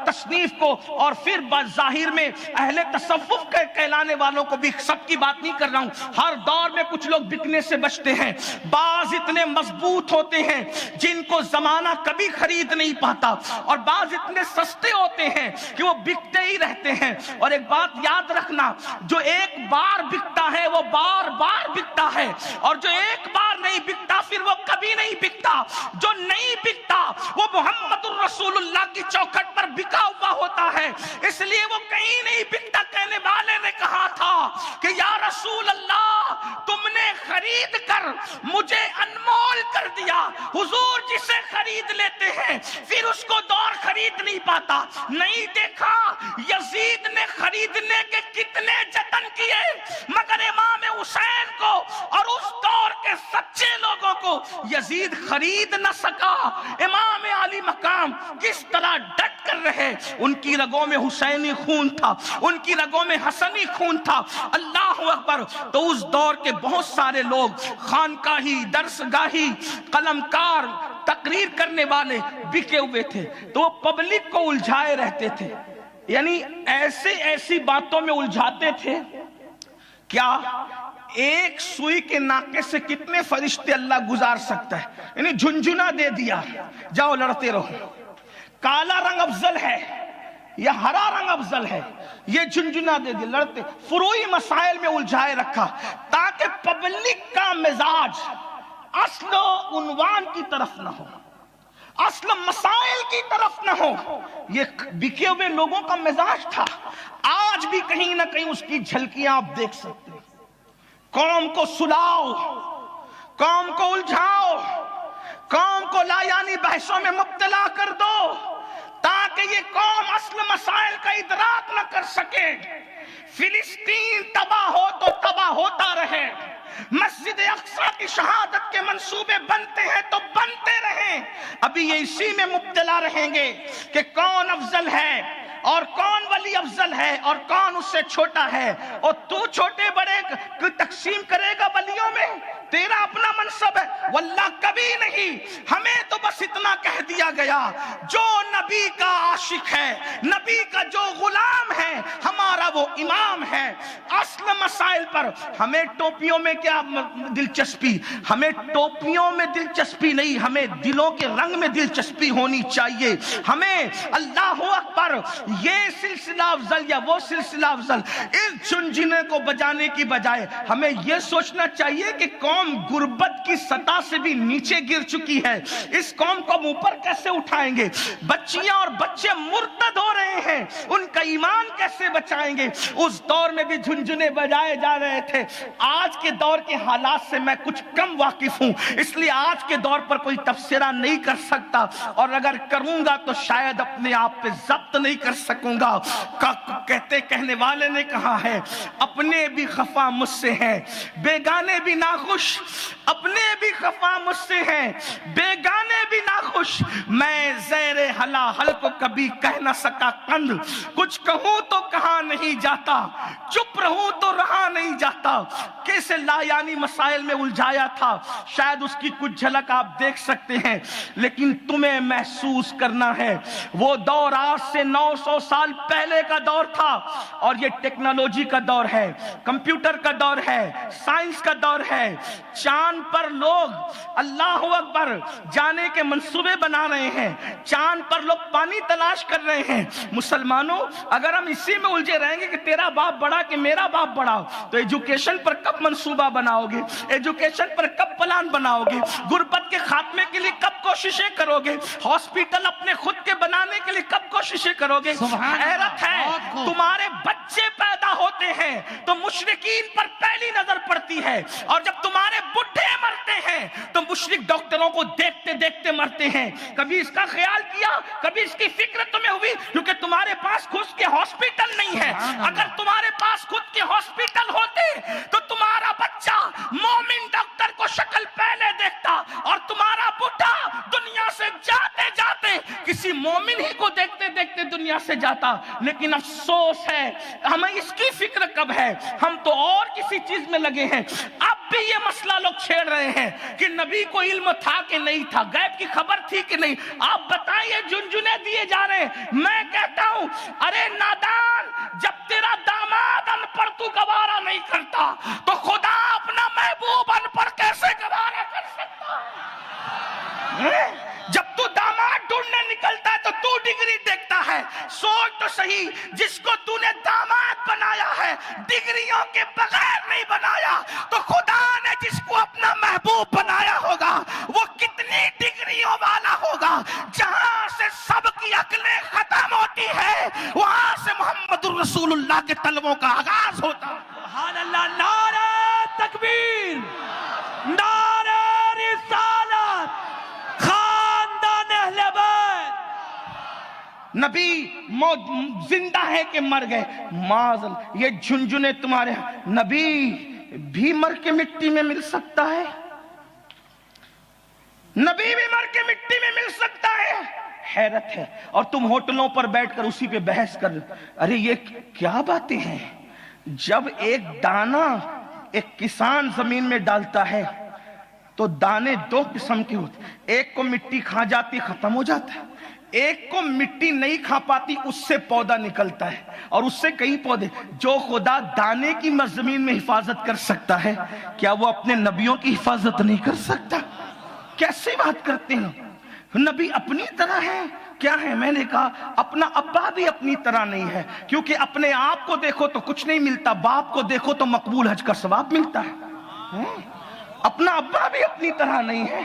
تصنیف کو، اور پھر بظاہر میں اہل تصوف کے کہلانے والوں کو بھی، سب کی بات نہیں کر رہا ہوں، ہر دور میں کچھ لوگ بکنے سے بچتے ہیں، بعض اتنے مضبوط ہوتے ہیں جن کو زمانہ کبھی خرید نہیں پاتا، اور بعض اتنے سستے ہوتے ہیں کہ وہ بکتے ہی رہتے ہیں۔ اور ایک بات یاد رکھنا، جو ایک بار بکتا ہے وہ بار بار بکتا ہے، اور جو ایک بار نہیں بکتا پھر وہ کبھی نہیں بکتا۔ جو نہیں بکتا وہ محمد الرسول اللہ کی چوکھٹ پر بکا ہوا ہوتا ہے، اس لیے وہ کہیں نہیں بکتا۔ کہنے والے نے کہا تھا کہ یا رسول اللہ تم نے خرید کر مجھے انمول کر دیا۔ حضور جسے خرید لیتے ہیں پھر اس کو دور خرید نہیں پاتا۔ نہیں دیکھا یزید نے خریدنے کے کتنے جتن کیے، مگر امام حسین کو اور اس دور کے سچے لوگوں کو یزید خرید نہ سکا۔ امام علی مقام کس طرح ڈٹ کر رہے، ان کی رگوں میں حسینی خون تھا، ان کی رگوں میں حسنی خون تھا۔ اللہ اکبر۔ تو اس دور کے بہت سارے لوگ خانقاہی، درسگاہی، قلمکار، تقریر کرنے والے بکے ہوئے تھے، تو وہ پبلک کو الجھائے رہتے تھے، یعنی ایسی باتوں میں الجھاتے تھے۔ کیا ایک سوئی کے ناکے سے کتنے فرشتے اللہ گزار سکتا ہے؟ یعنی جھنجھنا دے دیا، جاؤ لڑتے رہو، کالا رنگ افضل ہے یا ہرا رنگ افضل ہے، یہ جھنجھنا دے دیا، لڑتے، فروعی مسائل میں الجھائے رکھا تاکہ پبلک کا مزاج اصل عنوان کی طرف نہ ہو، اصل مسائل کی طرف نہ ہو۔ یہ بکے ہوئے لوگوں کا مزاج تھا۔ آج بھی کہیں نہ کہیں اس کی جھلکیاں آپ دیکھ سکتے ہیں۔ قوم کو سلاؤ، قوم کو الجھاؤ، قوم کو لا یعنی بحثوں میں مبتلا کر دو تاکہ یہ قوم اصل مسائل کا ادراک نہ کر سکے۔ فلسطین تباہ ہو تو تباہ ہوتا رہے، مسجد اقصی کی شہادت کے منصوبے بنتے ہیں تو بنتے رہیں، ابھی یہ اسی میں مبتلا رہیں گے کہ کون افضل ہے اور کون ولی افضل ہے اور کون اس سے چھوٹا ہے، اور تو چھوٹے بڑے کی تقسیم کرے گا ولیوں میں، تیرا اپنا منصب ہے، واللہ کبھی نہیں۔ ہمیں تو بس اتنا کہہ دیا گیا، جو نبی کا عاشق ہے، نبی کا جو غلام ہے، ہمارا وہ امام ہے۔ اصل مسائل پر ہمیں ٹوپیوں میں کیا دلچسپی، ہمیں ٹوپیوں میں دلچسپی نہیں، ہمیں دلوں کے رنگ میں دلچسپی ہونی چاہیے۔ ہمیں اللہ اکبر، یہ سلسلہ افضل یا وہ سلسلہ افضل، اس جھنجھنے کو بجانے کی بجائے ہمیں یہ سوچنا چاہیے کہ قوم غربت کی سطح سے بھی نیچے گر چکی ہے، اس قوم کو ہم اوپر کیسے اٹھائیں گے؟ بچیاں اور بچے مرتد ہو رہے ہیں، ان کا ایمان کیسے بچائیں جائیں گے، اس دور میں بھی جھنجھنے بجائے جا رہے تھے۔ آج کے دور کے حالات سے میں کچھ کم واقف ہوں، اس لیے آج کے دور پر کوئی تبصرہ نہیں کر سکتا، اور اگر کروں گا تو شاید اپنے آپ پہ ضبط نہیں کر سکوں گا۔ کہنے والے نے کہا ہے، اپنے بھی خفا مجھ سے ہیں بیگانے بھی ناخوش، اپنے بھی خفا مجھ سے ہیں بیگانے بھی ناخوش، میں زیر حلاحل کو کبھی کہہ نہ سکا قند، کچھ کہوں تو کہا نہیں جاتا، چپ رہوں تو رہا نہیں جاتا۔ کیسے لا یعنی مسائل میں الجھایا تھا، شاید اس کی کچھ جھلک آپ دیکھ سکتے ہیں، لیکن تمہیں محسوس کرنا ہے وہ دور آج سے 900 سال پہلے کا دور تھا، اور یہ ٹیکنالوجی کا دور ہے، کمپیوٹر کا دور ہے، سائنس کا دور ہے۔ چاند پر لوگ اللہ اکبر جانے کے منصوبے بنا رہے ہیں، چاند پر لوگ پانی تلاش کر رہے ہیں۔ مسلمانوں، اگر ہم اسی میں الجھے رہیں گے کہ تیرا باپ بڑا کہ میرا باپ بڑا، تو ایجوکیشن پر کب منصوبہ بناؤ گے؟ ایجوکیشن پر کب پلان بناؤ گے؟ غربت کے خاتمے کے لیے کب کوششیں کرو گے؟ ہاسپٹل اپنے خود کے بنانے کے لیے کب کوششیں کرو گے؟ حیرت ہے، تمہارے بچے پیدا ہوتے ہیں تو مشرکین پر پہلی نظر پڑتی ہے، اور جب تمہارے بڈھے مرتے ہیں تو مشرک ڈاکٹروں کو دیکھتے دیکھتے مرتے ہیں۔ کبھی اس کا خیال کیا؟ کبھی اس کی فکر تمہیں ہوئی؟ کیونکہ تمہارے پاس خود کے ہاسپٹل نہیں ہے۔ اگر تمہارے پاس خود کے ہاسپٹل ہوتے تو تمہارا بچہ مومن ڈاکٹر کو شکل پہلے دیکھتا، اور تمہارا بڈھا دنیا سے جاتے جاتے کسی مومن ہی کو دیکھتے دیکھتے دنیا سے جاتا۔ لیکن افسوس ہے، ہمیں اس کی فکر کب ہے؟ ہم تو اور کسی چیز میں لگے ہیں۔ اب بھی یہ مسئلہ لوگ چھیڑ رہے ہیں کہ نبی کو علم تھا کہ نہیں تھا، غیب کی خبر تھی کہ نہیں۔ آپ بتائیے، جھنجھنے دیے جا رہے ہیں۔ میں کہتا ہوں، ارے نادان، جب تیرا داماد ان پڑھ تو گوارا نہیں کرتا تو خدا اپنا محبوب ان پڑھ کیسے گوارا کر سکتا ہے؟ جب تو داماد ڈھونڈنے نکلتا ہے تو تو ڈگری دیکھتا ہے۔ سوچ تو صحیح، جس کو تو نے داماد بنایا ہے ڈگریوں کے بغیر نہیں بنایا، تو خدا نے جس کو اپنا محبوب بنایا ہوگا وہ کتنی ڈگریوں والا ہوگا۔ جہاں سے سب کی عقلیں ختم ہوتی ہے، وہاں سے محمد الرسول اللہ کے طلبوں کا آغاز ہوتا ہے۔ سبحان اللہ، نعرہ تکبیر، نعرہ رسالت، خاندان اہل بیت۔ نبی زندہ ہے کہ مر گئے؟ معاذ یہ جھنجھنے تمہارے نبی بھی مر کے مٹی میں مل سکتا ہے؟ نبی بھی مر کے مٹی میں مل سکتا ہے؟ حیرت ہے۔ اور تم ہوٹلوں پر بیٹھ کر اسی پہ بحث کر، ارے یہ کیا باتیں ہیں؟ جب ایک دانہ ایک کسان زمین میں ڈالتا ہے تو دانے دو قسم کے ہوتے، ایک کو مٹی کھا جاتی ختم ہو جاتا ہے، ایک کو مٹی نہیں کھا پاتی اس سے پودا نکلتا ہے، اور اس سے کئی پودے۔ جو خدا دانے کی زمین میں حفاظت کر سکتا ہے، کیا وہ اپنے نبیوں کی حفاظت نہیں کر سکتا؟ کیسے بات کرتے ہیں؟ نبی اپنی طرح ہے؟ کیا ہے؟ میں نے کہا اپنا ابا بھی اپنی طرح نہیں ہے، کیونکہ اپنے آپ کو دیکھو تو کچھ نہیں ملتا، باپ کو دیکھو تو مقبول حج کا ثواب ملتا ہے۔ اپنا ابا بھی اپنی طرح نہیں ہے۔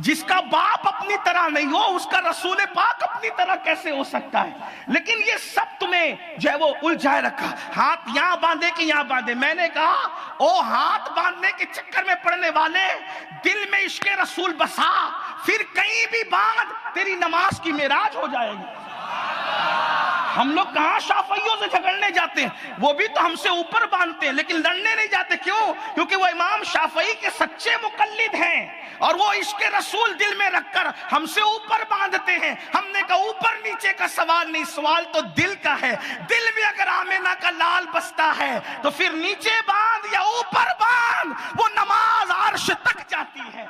جس کا باپ اپنی طرح نہیں ہو، اس کا رسول پاک اپنی طرح کیسے ہو سکتا ہے؟ لیکن یہ سب تمہیں جو ہے وہ الجھائے رکھا، ہاتھ یہاں باندھے کہ یہاں باندھے۔ میں نے کہا او ہاتھ باندھنے کے چکر میں پڑنے والے، دل میں عشق رسول بسا، پھر کہیں بھی باندھ، تیری نماز کی معراج ہو جائے گی۔ ہم لوگ کہاں شافعیوں سے جھگڑنے جاتے ہیں، وہ بھی تو ہم سے اوپر باندھتے ہیں، لیکن لڑنے نہیں جاتے۔ کیوں؟ کیونکہ وہ امام شافعی کے سچے مقلد ہیں، اور وہ عشق رسول دل میں رکھ کر ہم سے اوپر باندھتے ہیں۔ ہم نے کہا اوپر نیچے کا سوال نہیں، سوال تو دل کا ہے۔ دل میں اگر آمینہ کا لال بستا ہے تو پھر نیچے باندھ یا اوپر باندھ، وہ نماز عرش تک جاتی ہے۔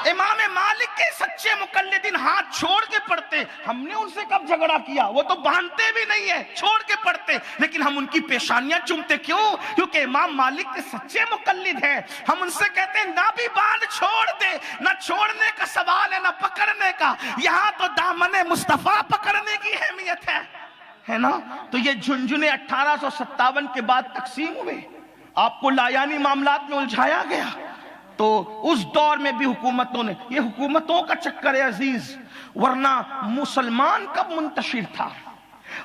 امام مالک کے سچے مقلدین ہاتھ چھوڑ کے پڑھتے، ہم نے ان سے کب جھگڑا کیا؟ وہ تو باندھتے بھی نہیں ہے، چھوڑ کے پڑھتے، لیکن ہم ان کی پیشانیاں چومتے۔ کیوں؟ کیونکہ امام مالک کے سچے مقلد ہیں۔ ہم ان سے کہتے ہیں نہ بھی باندھ چھوڑ دے، نہ چھوڑنے کا سوال ہے نہ پکڑنے کا، یہاں تو دامن مصطفیٰ پکڑنے کی اہمیت ہے نا؟ تو یہ جھنجھنے 1857 کے بعد تقسیم ہوئے، آپ کو لایانی معاملات میں الجھایا گیا۔ تو اس دور میں بھی حکومتوں نے، یہ حکومتوں کا چکر ہے عزیز، ورنہ مسلمان کب منتشر تھا؟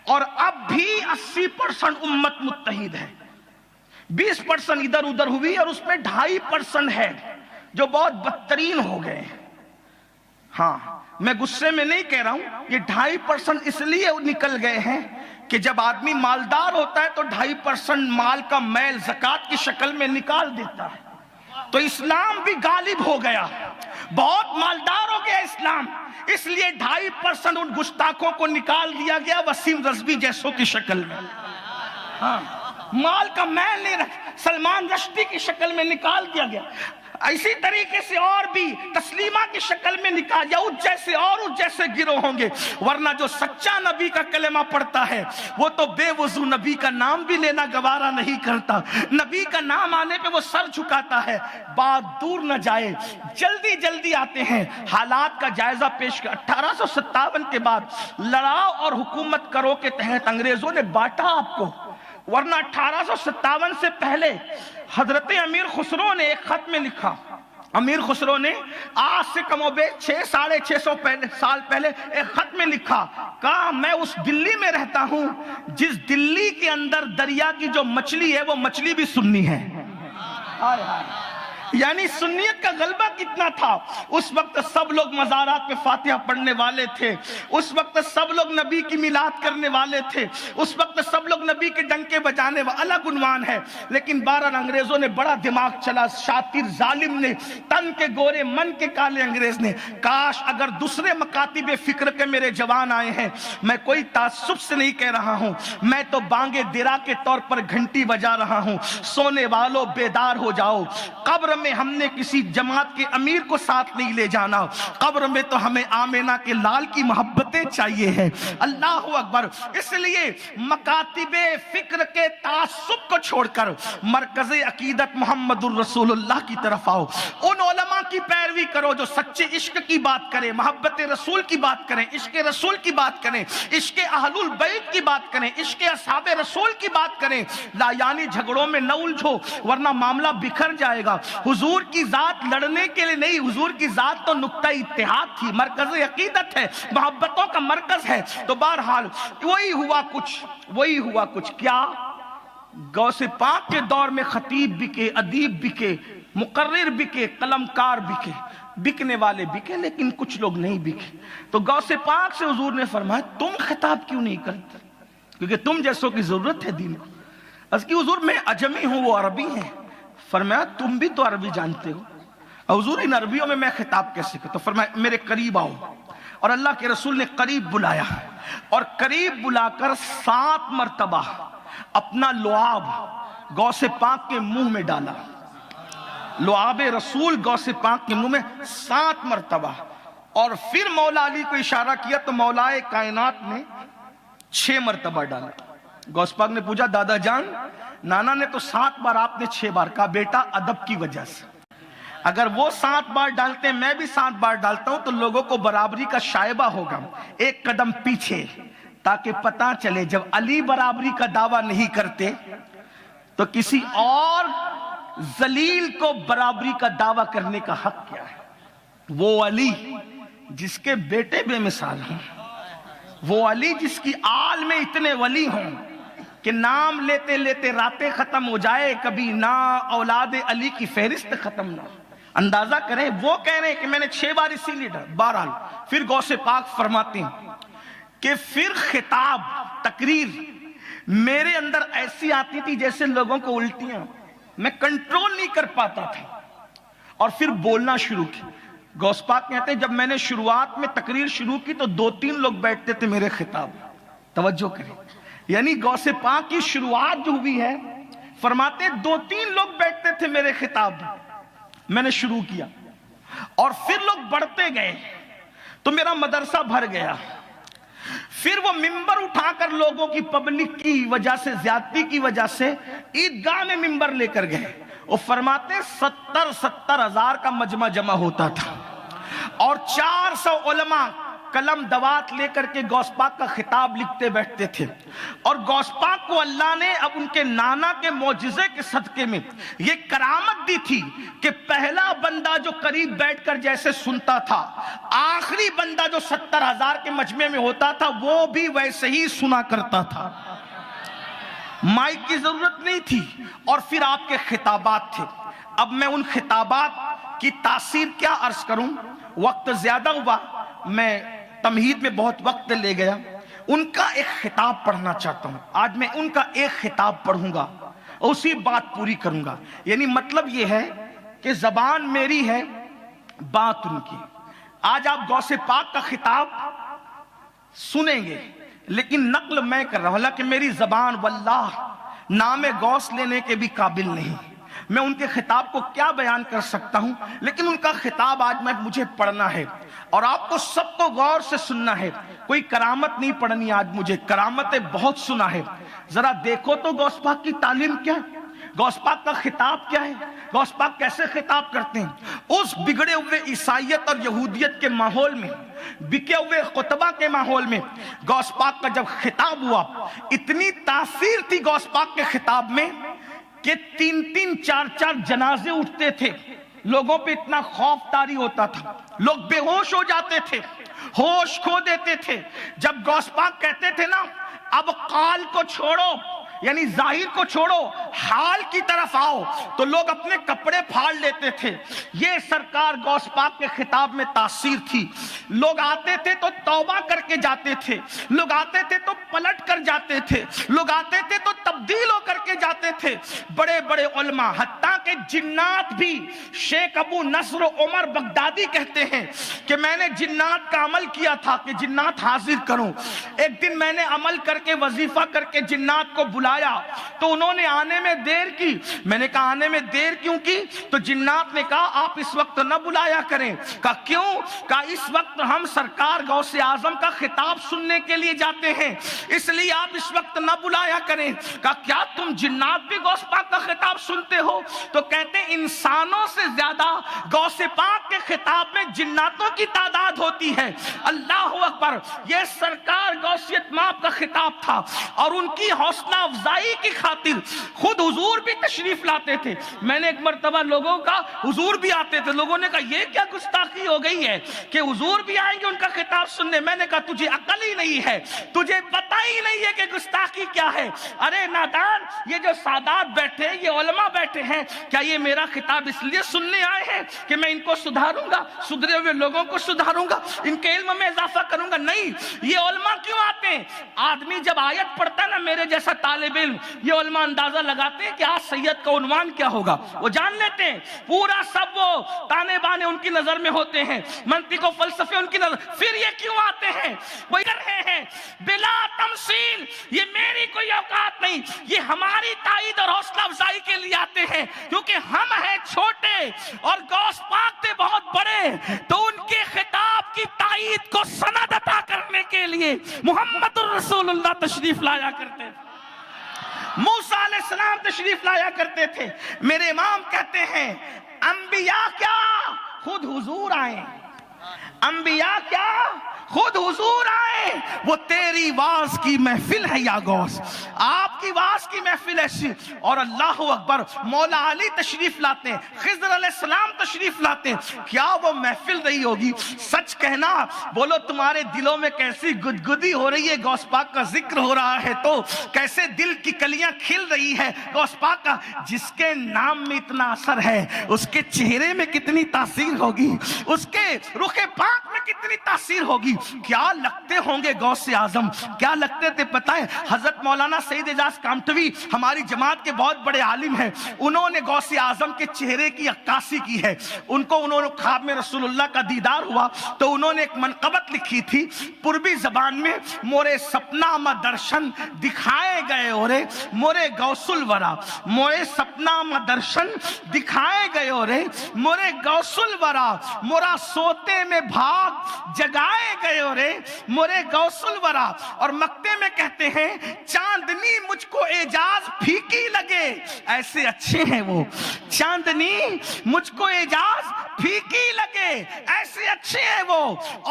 اور اب بھی 80% امت متحد ہے. 20% ادھر ادھر ہوئی اور اس میں 2.5% ہے جو بہت بدترین ہو گئے. ہاں میں غصے میں نہیں کہہ رہا ہوں, یہ 2.5% اس لیے نکل گئے ہیں کہ جب آدمی مالدار ہوتا ہے تو 2.5% مال کا میل زکوٰۃ کی شکل میں نکال دیتا ہے. تو اسلام بھی غالب ہو گیا, بہت مالدار ہو گیا اسلام, اس لیے 2.5% ان گستاخوں کو نکال دیا گیا وسیم رضوی جیسوں کی شکل میں. ہاں مال کا میل نہیں رکھ, سلمان رشدی کی شکل میں نکال دیا گیا. اسی طریقے سے اور بھی تسلیمہ کی شکل میں نکال یا اس جیسے اور اس جیسے گروہ ہوں گے. ورنہ جو سچا نبی کا کلمہ پڑھتا ہے وہ تو بے وضو نبی کا نام بھی لینا گوارا نہیں کرتا, نبی کا نام آنے پہ وہ سر جھکاتا ہے. بات دور نہ جائے, جلدی جلدی آتے ہیں, حالات کا جائزہ پیش کر. 1857 کے بعد لڑاؤ اور حکومت کرو کے تحت انگریزوں نے بانٹا آپ کو, ورنہ 1857 سے پہلے حضرت امیر خسرو نے ایک خط میں لکھا. امیر خسرو نے آج سے کم و بیش 600-650 سال پہلے ایک خط میں لکھا, کہا میں اس دلی میں رہتا ہوں جس دلی کے اندر دریا کی جو مچھلی ہے وہ مچھلی بھی سنی ہے. یعنی سنیت کا غلبہ کتنا تھا. اس وقت سب لوگ مزارات پہ فاتحہ پڑھنے والے تھے, اس وقت سب لوگ نبی کی میلاد کرنے والے تھے, اس وقت سب لوگ نبی کے ڈنکے بجانے والے. الگ عنوان ہے, لیکن بہرحال انگریزوں نے بڑا دماغ چلا. شاطر ظالم نے, تن کے گورے من کے کالے انگریز نے. کاش اگر دوسرے مکاتب فکر کے میرے جوان آئے ہیں, میں کوئی تعصب سے نہیں کہہ رہا ہوں, میں تو بانگے درا کے طور پر گھنٹی بجا رہا ہوں. سونے والوں بیدار ہو جاؤ, قبر میں ہم نے کسی جماعت کے امیر کو ساتھ نہیں لے جانا, قبر میں تو ہمیں آمینہ کے لال کی محبتیں چاہیے ہیں. اللہ اکبر. اس لیے مکاتب فکر کے تعصب کو چھوڑ کر مرکز عقیدت محمد الرسول اللہ کی طرف آؤ. ان علماء کی پیروی کرو جو سچے عشق کی بات کریں, محبت رسول کی بات کریں, عشق رسول کی بات کریں, عشق اہل البیت کی بات کریں, عشق اصحاب رسول کی بات کریں. لا یعنی جھگڑوں میں نہ الجھو ورنہ معاملہ بکھر جائے گا. حضور کی ذات لڑنے کے لیے نہیں, حضور کی ذات تو نقطہ اتحاد تھی, مرکز عقیدت ہے, محبتوں کا مرکز ہے. تو بہرحال وہی ہوا کچھ کیا, غوث پاک کے دور میں خطیب بکے, ادیب بکے, مقرر بکے, قلمکار بکے, بکنے والے بکے, لیکن کچھ لوگ نہیں بکے. تو غوث پاک سے حضور نے فرمایا تم خطاب کیوں نہیں کرتے, کیونکہ تم جیسوں کی ضرورت ہے دین کو. اس کی حضور میں عجمی ہوں, وہ عربی ہیں. فرمایا تم بھی تو عربی جانتے ہو, حضور ان عربیوں میں میں خطاب کیسے کرتا. تو فرمایا میرے قریب آؤ, اور اللہ کے رسول نے قریب بلایا, اور قریب بلا کر 7 مرتبہ اپنا لعاب غوث پاک کے منہ میں ڈالا. لعاب رسول غوث پاک کے منہ میں 7 مرتبہ, اور پھر مولا علی کو اشارہ کیا تو مولا کائنات نے 6 مرتبہ ڈالا. غوث پاک نے پوچھا دادا جان, نانا نے تو 7 بار, آپ نے 6 بار. کہا بیٹا ادب کی وجہ سے, اگر وہ 7 بار ڈالتے میں بھی 7 بار ڈالتا ہوں تو لوگوں کو برابری کا شائبہ ہوگا. ایک قدم پیچھے, تاکہ پتہ چلے جب علی برابری کا دعویٰ نہیں کرتے تو کسی اور ذلیل کو برابری کا دعویٰ کرنے کا حق کیا ہے. وہ علی جس کے بیٹے بے مثال ہیں, وہ علی جس کی آل میں اتنے ولی ہوں کہ نام لیتے لیتے راتیں ختم ہو جائے, کبھی نہ اولاد علی کی فہرست ختم نہ. اندازہ کریں, وہ کہہ رہے ہیں کہ میں نے 6 بار اسی لیے ڈالا. بہرحال پھر غوث پاک فرماتے ہیں کہ پھر خطاب, تقریر میرے اندر ایسی آتی تھی جیسے لوگوں کو الٹیاں, میں کنٹرول نہیں کر پاتا تھا, اور پھر بولنا شروع کی. غوث پاک کہتے ہیں جب میں نے شروعات میں تقریر شروع کی تو 2-3 لوگ بیٹھتے تھے میرے خطاب. توجہ کریں, یعنی غوث پاک کی شروعات جو ہوئی ہے, فرماتے 2-3 لوگ بیٹھتے تھے میرے خطاب میں نے شروع کیا, اور پھر لوگ بڑھتے گئے تو میرا مدرسہ بھر گیا. پھر وہ ممبر اٹھا کر لوگوں کی پبلک کی وجہ سے, زیادتی کی وجہ سے عیدگاہ میں ممبر لے کر گئے. وہ فرماتے 70 ہزار کا مجمع جمع ہوتا تھا, اور 400 علماء قلم دوات لے کر کے غوث پاک کا خطاب لکھتے بیٹھتے تھے، اور غوث پاک کو اللہ نے اب ان کے نانا کے معجزے کے صدقے میں یہ کرامت دی تھی کہ پہلا بندہ جو قریب بیٹھ کر جیسے سنتا تھا، آخری بندہ جو 70,000 کے مجمع میں ہوتا تھا وہ بھی ویسے ہی سنا کرتا تھا۔ مائک کی ضرورت نہیں تھی، اور پھر آپ کے خطابات تھے۔ اب میں ان خطابات کی تاثیر کیا عرض کروں، وقت زیادہ ہوا، میں تمہید میں بہت وقت لے گیا۔ ان کا ایک خطاب پڑھنا چاہتا ہوں، آج میں ان کا ایک خطاب پڑھوں گا، اسی بات پوری کروں گا۔ یعنی مطلب یہ ہے کہ زبان میری ہے، بات ان کی۔ آج آپ غوث پاک کا خطاب سنیں گے، لیکن نقل میں کر رہا ہوں، حالانکہ میری زبان واللہ نام غوث لینے کے بھی قابل نہیں، میں ان کے خطاب کو کیا بیان کر سکتا ہوں، لیکن ان کا خطاب آج مجھے پڑھنا ہے، اور آپ کو سب کو غور سے سننا ہے۔ کوئی کرامت نہیں پڑھنی آج مجھے، کرامتیں بہت سنا ہے۔ ذرا دیکھو تو غوث پاک کی تعلیم کیا ہے، غوث پاک کا خطاب کیا ہے، غوث پاک کیسے خطاب کرتے ہیں۔ اس بگڑے ہوئے عیسائیت اور یہودیت کے ماحول میں، بکے ہوئے خطبہ کے ماحول میں غوث پاک کا جب خطاب ہوا، اتنی تاثیر تھی غوث پاک کے خطاب میں کہ 3-3 4-4 جنازے اٹھتے تھے، لوگوں پہ اتنا خوف طاری ہوتا تھا، لوگ بے ہوش ہو جاتے تھے، ہوش کھو دیتے تھے۔ جب غوث پاک کہتے تھے نا اب قال کو چھوڑو، یعنی ظاہر کو چھوڑو، حال کی طرف آؤ، تو لوگ اپنے کپڑے پھاڑ لیتے تھے۔ یہ سرکار غوث پاک کے خطاب میں تاثیر تھی۔ لوگ آتے تھے تو توبہ کر کے جاتے تھے، لوگ آتے تھے تو پلٹ کر جاتے تھے، لوگ آتے تھے تو تبدیل ہو کر کے جاتے تھے۔ بڑے بڑے علماء، حتیٰ کہ جنات بھی، شیخ ابو نصر عمر بغدادی کہتے ہیں کہ میں نے جنات کا عمل کیا تھا کہ جنات حاضر کروں۔ ایک دن میں نے عمل کر کے وظیفہ کر کے جنات کو بلایا تو انہوں نے آنے میں دیر کی۔ میں نے کہا آنے میں دیر کیوں کی؟ تو جنات نے کہا آپ اس وقت نہ بلایا کریں۔ کہا کیوں؟ کہا اس وقت ہم سرکار غوث اعظم کا خطاب سننے کے لیے جاتے ہیں، اس لیے آپ اس وقت نہ بلایا کریں۔ کہا کیا تم جنات بھی غوث پاک کا خطاب سنتے ہو؟ تو کہتے ہیں انسانوں سے زیادہ غوث پاک کے خطاب میں جناتوں کی تعداد ہوتی ہے۔ اللہ اکبر! یہ سرکار غوثیت ماپ کا خطاب تھا، اور ان کی حوصلہ افزائی کی خاطر خود حضور بھی تشریف لاتے تھے۔ میں نے ایک مرتبہ لوگوں کا، حضور بھی آتے تھے، لوگوں نے کہا یہ کیا گستاخی ہو گئی ہے کہ حضور بھی آئیں گے ان کا خطاب سننے؟ میں نے کہا تجھے عقل ہی نہیں ہے، تجھے پتہ ہی نہیں ہے کہ گستاخی کیا ہے۔ ارے نادان، یہ جو سادات بیٹھے، یہ علماء بیٹھے ہیں، کیا یہ میرا خطاب اس لیے سننے آئے ہیں کہ میں ان کو سدھاروں گا، سدھرے ہوئے لوگوں کو سدھاروں گا، ان کے علم میں اضافہ کروں گا؟ نہیں، یہ علماء کیوں آتے ہیں؟ آدمی جب آیت پڑھتا ہے نا، میرے جیسا طالب علم، یہ علماء اندازہ لگاتے ہیں کہ آج سید کا عنوان کیا ہوگا، وہ جان لیتے ہیں، پورا سب وہ تانے بانے ان کی نظر میں ہوتے ہیں، منطق و فلسفے ان کی نظر۔ پھر یہ کیوں آتے ہیں؟ وہ کر رہے ہیں بلا تمثیل، یہ میری کوئی اوقات نہیں، یہ ہماری تائید اور حوصلہ افزائی کے لیے آتے ہیں، کیونکہ ہم ہیں چھوٹے اور غوث پاک تھے بہت بڑے، تو ان کے خطاب کی تائید کو سند عطا کرنے کے لیے محمد الرسول اللہ تشریف لایا کرتے تھے، موسیٰ علیہ السلام تشریف لایا کرتے تھے۔ میرے امام کہتے ہیں انبیاء کیا خود حضور آئے، انبیاء کیا خود حضور آئے، وہ تیری واز کی محفل ہے یا غوث، آپ کی واز کی محفل ایسی۔ اور اللہ اکبر، مولا علی تشریف لاتے ہیں، خضر علیہ السلام تشریف لاتے ہیں، کیا وہ محفل رہی ہوگی؟ سچ کہنا، بولو تمہارے دلوں میں کیسی گدگدی ہو رہی ہے؟ غوث پاک کا ذکر ہو رہا ہے تو کیسے دل کی کلیاں کھل رہی ہے غوث پاک کا؟ جس کے نام میں اتنا اثر ہے، اس کے چہرے میں کتنی تاثیر ہوگی، اس کے رخ پاک میں کتنی تاثیر ہوگی۔ کیا لگتے ہوں گے غوث اعظم، کیا لگتے تھے پتہ ہے؟ حضرت مولانا سید اعجاز کامٹوی ہماری جماعت کے بہت بڑے عالم ہیں، انہوں نے غوث اعظم کے چہرے کی عکاسی کی ہے۔ انہوں نے خواب میں رسول اللہ کا دیدار ہوا تو انہوں نے ایک منقبت لکھی تھی پربی زبان میں، مورے سپنا ما درشن دکھائے گئے اورے مورے غوث الورا، مورے سپنا ما درشن دکھائے گئے اورے مورے غوث الورا، مورا سوتے میں بھاگ جگائے گئے اورے مورے غوث الورا۔ اور مکتے میں کہتے ہیں چاندنی مجھ کو اعجاز پھیکی لگے، ایسے اچھے ہیں وہ، چاندنی مجھ کو اعجاز پھیکی لگے ایسے اچھے ہیں وہ،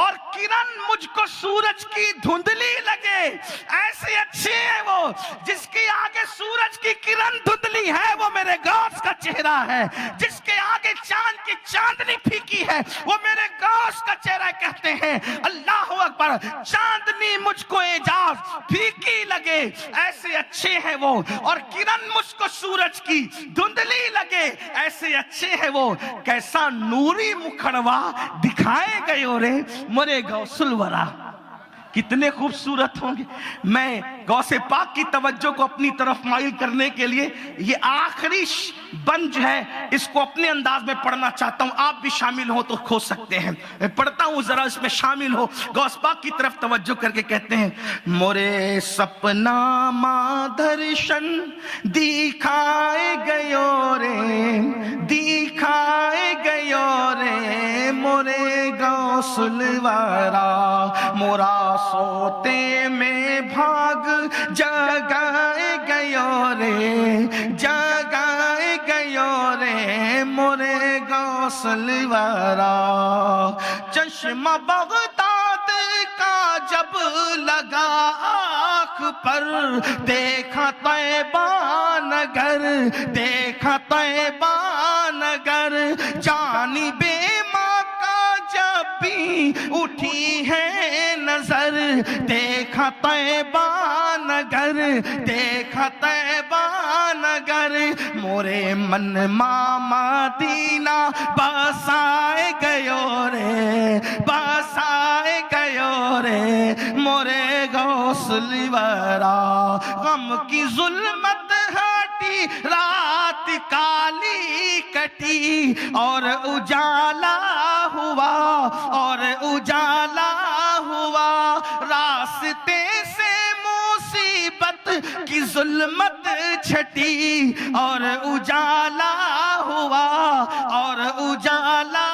اور کرن مجھ کو سورج کی دھندلی لگے ایسے اچھے ہیں وہ، جس کے آگے سورج کی کرن دھندلی ہے وہ میرے غوث کا چہرہ ہے، جس کے آگے چاند کی چاندنی پھیکی ہے وہ میرے غوث کا چہرہ کہتے ہیں۔ اللہ اکبر، چاندنی مجھ کو اعجاز پھیکی لگے ایسے اچھے ہیں وہ، اور کرن مجھ کو سورج کی دھندلی لگے ایسے اچھے ہیں وہ، کیسا نوری مکھڑوا دکھائے گئے رے مرے غوث الورا۔ کتنے خوبصورت ہوں گے۔ میں غوث پاک کی توجہ کو اپنی طرف مائل کرنے کے لیے یہ آخری بند ہے، اس کو اپنے انداز میں پڑھنا چاہتا ہوں، آپ بھی شامل ہو تو کھو سکتے ہیں۔ میں پڑھتا ہوں، ذرا اس میں شامل ہو۔ غوث پاک کی طرف توجہ کر کے کہتے ہیں، مورے سپنا ماں درشن دکھائے گیو رے، دکھائے گیو رے مورے غوث الورا، مورا سوتے میں بھاگ جگائے گیو رے، جگائے گیو رے مورے غوث الورا۔ چشمہ بغداد کا جب لگا آنکھ پر، دیکھا طیبہ نگر، دیکھا طیبہ نگر، جانب مکہ جب بھی اٹھی ہے نظر، دیکھا طیبہ نگر، دیکھا طیبہ نگر، مورے من مدینہ بسائے گیو رے، بسائے گیو رے مورے غوث الورا۔ غم کی ظلمت ہٹی، رات کالی کٹی، اور اجالا ہوا، اور اجالا ہوا، راستے سے مصیبت کی ظلمت چھٹی، اور اجالا ہوا، اور اجالا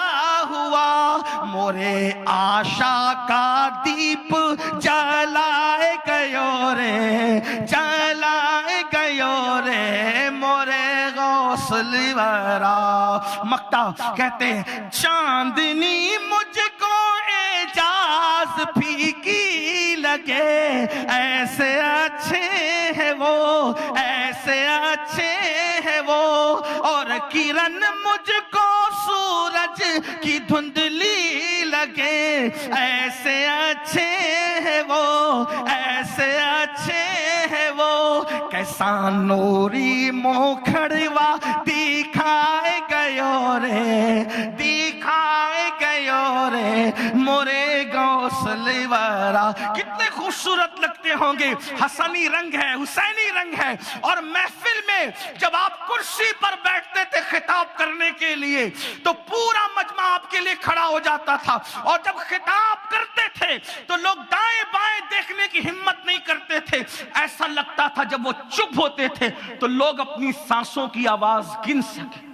ہوا، مورے آشا کا دیپ جلائے گیو رے، جلائے گیو رے مورے غوث الورا۔ مکتا کہتے ہیں، چاندنی مجھ کو اعجاز پھیکی لگے ایسے اچھے ہیں وہ، ایسے اچھے ہیں وہ، اور کرن مجھ کو سورج کی دھندلی لگے ایسے اچھے ہیں وہ، ایسے اچھے ہیں وہ، کیسا نوری مکھڑوا دکھائے گیو رے، دکھائے گیو رے مورے غوث الورا۔ کتنے خوبصورت لگتے ہوں گے، حسنی رنگ ہے، حسینی رنگ ہے، اور محفل میں جب آپ کرسی پر بیٹھتے تھے خطاب کرنے کے لیے تو پورا مجمع آپ کے لیے کھڑا ہو جاتا تھا، اور جب خطاب کرتے تھے تو لوگ دائیں بائیں دیکھنے کی ہمت نہیں کرتے تھے، ایسا لگتا تھا جب وہ چپ ہوتے تھے تو لوگ اپنی سانسوں کی آواز گن سکیں۔